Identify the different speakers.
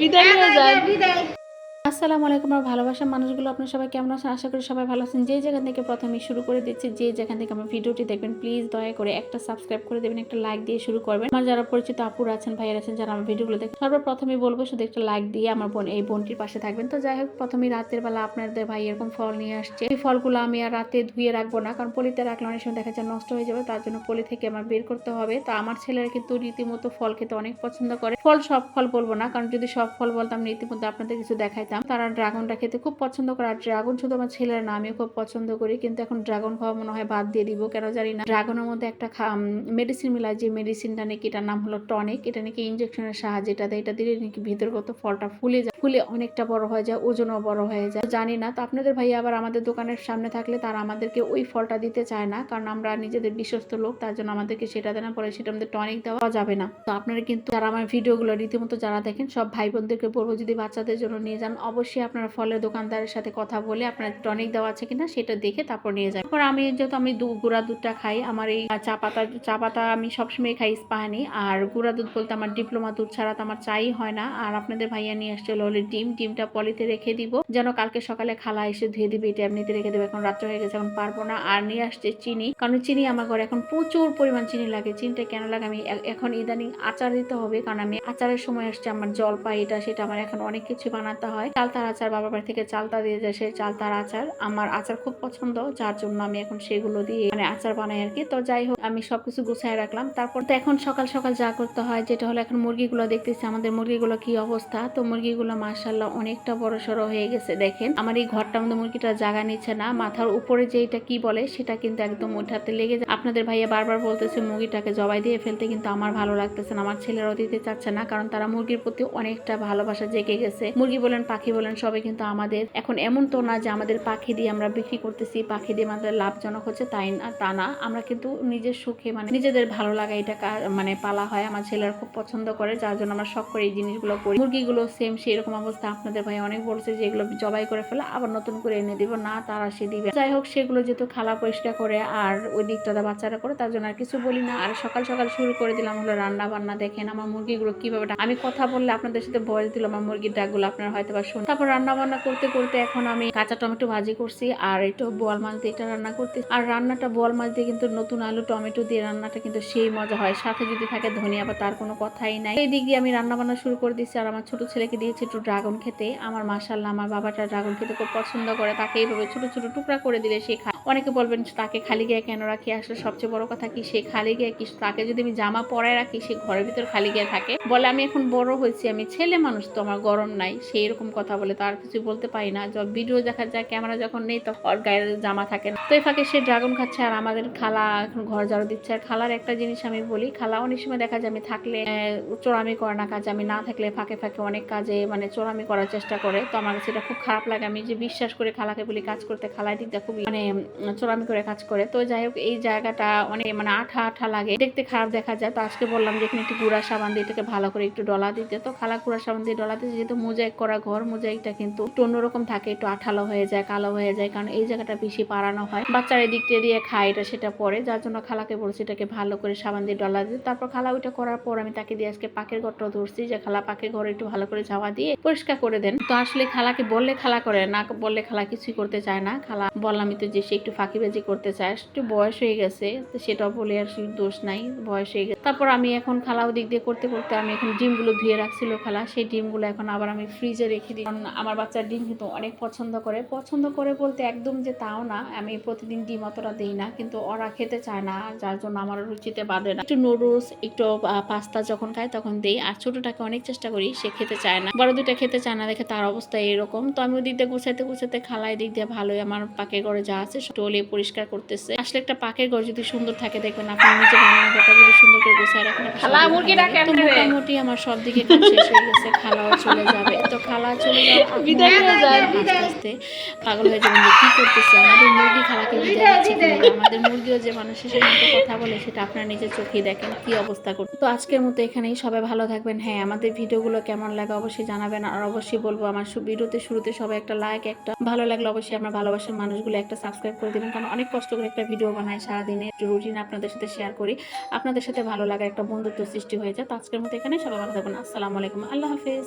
Speaker 1: বিদায় নিয়ে যান। আসসালামু আলাইকুম আমার ভালোবাসার মানুষগুলো, আপনারা সবাই কেমন আছেন? আশা করি সবাই ভালো আছেন। যে যেখান থেকে প্রথমে শুরু করে দিচ্ছি, যে যেখান থেকে আমার ভিডিওটি দেখবেন, প্লিজ দয়া করে একটা সাবস্ক্রাইব করে দেবেন, একটা লাইক দিয়ে শুরু করবেন। আমার যারা পরিচিত আপুরা আছেন, ভাইয়ারা আছেন, যারা আমার ভিডিওগুলো দেখেন, সর্বপ্রথমে বলবো শুধু একটা লাইক দিয়ে আমার এই বোনটির পাশে থাকবেন। তো যাই হোক, প্রথমে রাতের বেলা আপনাদের ভাই এরকম ফল নিয়ে আসছে। এই ফলগুলো আমি আর রাতে ধুয়ে রাখবো না, কারণ পলিতে রাখলে অনেক সময় দেখা যায় নষ্ট হয়ে যাবে, তার জন্য পলি থেকে আমার বের করতে হবে। তো আমার ছেলেরা কিন্তু রীতিমতো ফল খেতে অনেক পছন্দ করে। সব ফল বলবো না, কারণ যদি সব ফল বলতাম রীতিমতো আপনাদের কিছু দেখাইতাম। তারা ড্রাগনটা খেতে খুব পছন্দ করে। আর ড্রাগন শুধু আমার ছেলের না, আমিও খুব পছন্দ করি, কিন্তু এখন ড্রাগন খাওয়া মনে হয় বাদ দিয়ে দিব, কেন জানি না। ড্রাগনের মধ্যে একটা মেডিসিন মিলায়, যে মেডিসিনটা নাকি, এটার নাম হলো টনিক। এটা নাকি ইনজেকশনের সাহায্যে এটা দেয়। এটা দিলে নাকি ভিতরগত ফলটা ফুলে যায়, ফুলে অনেকটা বড় হয়ে যায়, ওজনও বড় হয়ে যায়। জানি না। তো আপনাদের ভাই আবার আমাদের দোকানের সামনে থাকলে তারা আমাদেরকে ওই ফলটা দিতে চায় না, কারণ আমরা নিজেদের বিশ্বস্ত লোক, তার জন্য আমাদেরকে সেটা দেনা পরে সেটার মধ্যে টনিক দেওয়া যাবে না। তো আপনারা কিন্তু যারা আমার ভিডিওগুলো রীতিমতো যারা দেখেন, সব ভাই বোনদেরকে বলবো, যদি বাচ্চাদের জন্য নিয়ে যান, অবশ্যই আপনারা ফলের দোকানদারের সাথে কথা বলে আপনার টনিক দেওয়া আছে কিনা সেটা দেখে তারপর নিয়ে যান। তারপর আমি যেহেতু আমি গুঁড়া দুধটা খাই, আমার এই চা পাতা আমি সবসময় খাই ইস্পাহানি। আর গুঁড়া দুধ বলতে আমার ডিপ্লোমা দুধ ছাড়া তো আমার চাই হয় না। আর আপনাদের ভাইয়া নিয়ে আসছে হলো ডিমটা পলিতে রেখে দিব, যেন কালকে সকালে খালা এসে ধুয়ে দিবে, এটা এমনিতে রেখে দেবে। এখন রাত্রে হয়ে গেছে, এখন পারবো না। আর নিয়ে আসছে চিনি, কারণ চিনি আমার ঘরে এখন প্রচুর পরিমাণ চিনি লাগে। চিনিটা কেন লাগে, আমি এখন ইদানিং আচার দিতে হবে, কারণ আমি আচারের সময় আসছে আমার জলপাই এটা সেটা, আমার এখন অনেক কিছু বানাতে হয়। চালতার আচার বাবার বাড়ি থেকে চালতা দিয়ে যায়, সেই চালতার আচার আমার আচার খুব পছন্দ, যার জন্য আমি এখন সেগুলো দিয়ে মানে আচার বানাই আর কি। তো যাই হোক, আমি সবকিছু গুছাই রাখলাম। তারপর তো এখন সকাল সকাল যা করতে হয়, যেটা হলো এখন মুরগিগুলো দেখতেছি, আমাদের মুরগিগুলো কি অবস্থা। তো মুরগিগুলো মাশাআল্লাহ অনেকটা বড় সড়ো হয়ে গেছে। দেখেন আমার এই ঘরটার মধ্যে মুরগিটা জায়গা নিচ্ছে না, মাথার উপরে যেটা কি বলে সেটা কিন্তু একদম ওঠাতে লেগে যায়। আপনাদের ভাইয়া বারবার বলতেছে মুরগিটাকে জবাই দিয়ে ফেলতে, কিন্তু আমার ভালো লাগতেছে না, আমার ছেলেরাও দিতে চাচ্ছে না, কারণ তারা মুরগির প্রতি অনেকটা ভালোবাসা জেগে গেছে। মুরগি বলেন পাখি বলেন সবাই কিন্তু আমাদের। এখন এমন তো না যে আমাদের পাখি দিয়ে আমরা বিক্রি করতেছি, পাখি দিয়ে আমাদের লাভজনক হচ্ছে, তাই না, তা না। আমরা কিন্তু নিজের সুখে মানে নিজেদের ভালো লাগা এটা মানে পালা হয়। আমার ছেলেরা খুব পছন্দ করে, যার জন্য আমরা শখ করে এই জিনিসগুলো করি। মুরগিগুলো সেম সেই রকম অবস্থা। আপনাদের ভাই অনেক বলছে যে এগুলো জবাই করে ফেলে, আবার নতুন করে এনে দিব, না তারা সে দিবে। যাই হোক, সেগুলো যেহেতু খালা পরিষ্কার করে আর ওই দিকটা বাচ্চারা করে, তার জন্য আর কিছু বলি না। আর সকাল সকাল শুরু করে দিলাম হলো রান্না বান্না। দেখেন আমার মুরগিগুলো কিভাবে, আমি কথা বললে আপনাদের সাথে ভয়েস দিলাম আমার মুরগির ডাকগুলো আপনারা হয়তো বা শুনুন। তারপর রান্না বান্না করতে করতে এখন আমি কাঁচা টমেটো ভাজি করছি, আর একটু বোয়াল মাছ দিয়ে এটা রান্না করতে। আর রান্নাটা বোয়াল মাছ দিয়ে কিন্তু নতুন আলু টমেটো দিয়ে রান্নাটা কিন্তু সেই মজা হয়, সাথে যদি থাকে ধনিয়া বা তার কোনো কথাই নাই। এই দিক দিয়ে আমি রান্না বান্না শুরু করে দিচ্ছি। আর আমার ছোট ছেলেকে দিয়েছি একটু ড্রাগন খেতে। আমার মাশাআল্লাহ আমার বাবাটা ড্রাগন খেতে খুব পছন্দ করে, তাকে এইভাবে ছোট ছোট টুকরা করে দিলে সে খায়। অনেকে বলবেন তাকে খালি গায়ে কেন রাখি, আসলে সবচেয়ে বড় কথা কি, সে খালি গায়ে কি, তাকে যদি আমি জামা পরায় রাখি সে ঘরের ভিতর খালি গায়ে থাকে, বলে আমি এখন বড় হয়েছি, আমি ছেলে মানুষ, তো আমার গরম নাই, সেই এরকম কথা বলে। তার কিছু বলতে পারি না। যখন ভিডিও দেখা যায়, ক্যামেরা যখন নেই, তখন ওর গায়ের জামা থাকে না। তো এই ফাঁকে সে ড্রাগন খাচ্ছে, আর আমাদের খালা এখন ঘর ঝাড়ু দিচ্ছে। আর খালার একটা জিনিস আমি বলি, খালা অনেক সময় দেখা যায় আমি থাকলে চোরামি করে না কাজে, আমি না থাকলে ফাঁকে ফাঁকে অনেক কাজে মানে চোরামি করার চেষ্টা করে। তো আমার সেটা খুব খারাপ লাগে। আমি যে বিশ্বাস করে খালাকে বলি কাজ করতে, খালাই দিকটা খুবই মানে চোরামি করে কাজ করে। তো যাই হোক, এই জায়গাটা অনেক মানে আঠা আঠা লাগে, দেখতে খারাপ দেখা যায়। তো আজকে বললাম যে এখানে একটু গুঁড়া সাবান দিয়ে এটাকে ভালো করে একটু ডলা দিতে। তো খালা গুঁড়া সাবান দিয়ে ডলা দিতে, যেহেতু মোজাইক করা ঘর, মোজাইকটা কিন্তু একটু অন্যরকম থাকে, একটু আঠালো হয়ে যায়, কালো হয়ে যায়, কারণ এই জায়গাটা বেশি পাড়ানো হয়, বাচ্চারা দিক দিয়ে খায়, এটা সেটা পরে, যার জন্য খালাকে বলছি এটাকে ভালো করে সাবান দিয়ে ডলা দিতে। তারপর খালা ওইটা করার পর আমি তাকে দিয়ে আজকে পাকের ঘরটা ধরছি, যে খালা পাকের ঘরে একটু ভালো করে ঝাওয়া দিয়ে পরিষ্কার করে দেন। তো আসলে খালাকে বললে খালা করে না, বললে খালা কিছুই করতে চায় না। খালা বললামই তো যে সে একটু ফাঁকিবাজি করতে চায়, একটু বয়স হয়ে গেছে, তো সেটাও বলে আসলে দোষ নাই, বয়স হয়ে গেছে। তারপর আমি এখন খালা ওদিক দিয়ে করতে করতে আমি এখন ডিমগুলো ধুয়ে রাখছিল খালা, সেই ডিমগুলো এখন আবার আমি ফ্রিজে রেখে দিই, কারণ আমার বাচ্চার ডিম কিন্তু অনেক পছন্দ করে বলতে একদম যে তাও না, আমি প্রতিদিন ডিম অতটা দিই না, কিন্তু ওরা খেতে চায় না, যার জন্য আমার রুচিতে বাঁধে না। একটু নুডলস একটু পাস্তা যখন খায় তখন দিই। আর ছোটটাকে অনেক চেষ্টা করি, সে খেতে চায় না, বড় দুইটা খেতে চায় না দেখে তার অবস্থা এরকম। তো আমি ওদিক দিয়ে গুছাতে খালাই দিক দিয়ে ভালোই আমার পাকের ঘরে যা আছে টলে পরিষ্কার করতেছে। আসলে একটা পাকের ঘর যদি সুন্দর থাকে, দেখবেন আপনি নিজে রান্নাঘরটা যদি সুন্দর করে গুছায় রাখেন, তো মোটামুটি আমার সব দিকে কাজ শেষ হয়ে গেছে। খালাও চলে যাবে, তো খালা চলে যাওয়ার আস্তে আস্তে পাগল হয়ে যাবেন যে কি করতেছে, আমাদের মুরগি খালাকে বিদায় দিচ্ছে কিভাবে। আমাদের মুরগিও যে মানুষের সাথে কথা বলে, সেটা আপনারা নিজের চোখেই দেখেন কি অবস্থা করছে। তো আজকের মতো এখানেই, সবাই ভালো থাকবেন। হ্যাঁ, আমাদের ভিডিওগুলো কেমন লাগে অবশ্যই জানাবেন। আর অবশ্যই বলবো আমার ভিডিওতে শুরুতে সবাই একটা লাইক, একটা ভালো লাগলে অবশ্যই আমার ভালোবাসার মানুষগুলো একটা সাবস্ক্রাইব করে দেবেন, কারণ অনেক কষ্ট করে একটা ভিডিও বানাই, সারাদিনে একটু রুটিন আপনাদের সাথে শেয়ার করি, আপনাদের সাথে ভালো লাগে। লাগার একটা বন্ধুত্ব সৃষ্টি হয়ে যায়। তো আজকের মতো এখানে সবাই ভালো থাকবেন। আসসালামু আলাইকুম। আল্লাহ হাফেজ।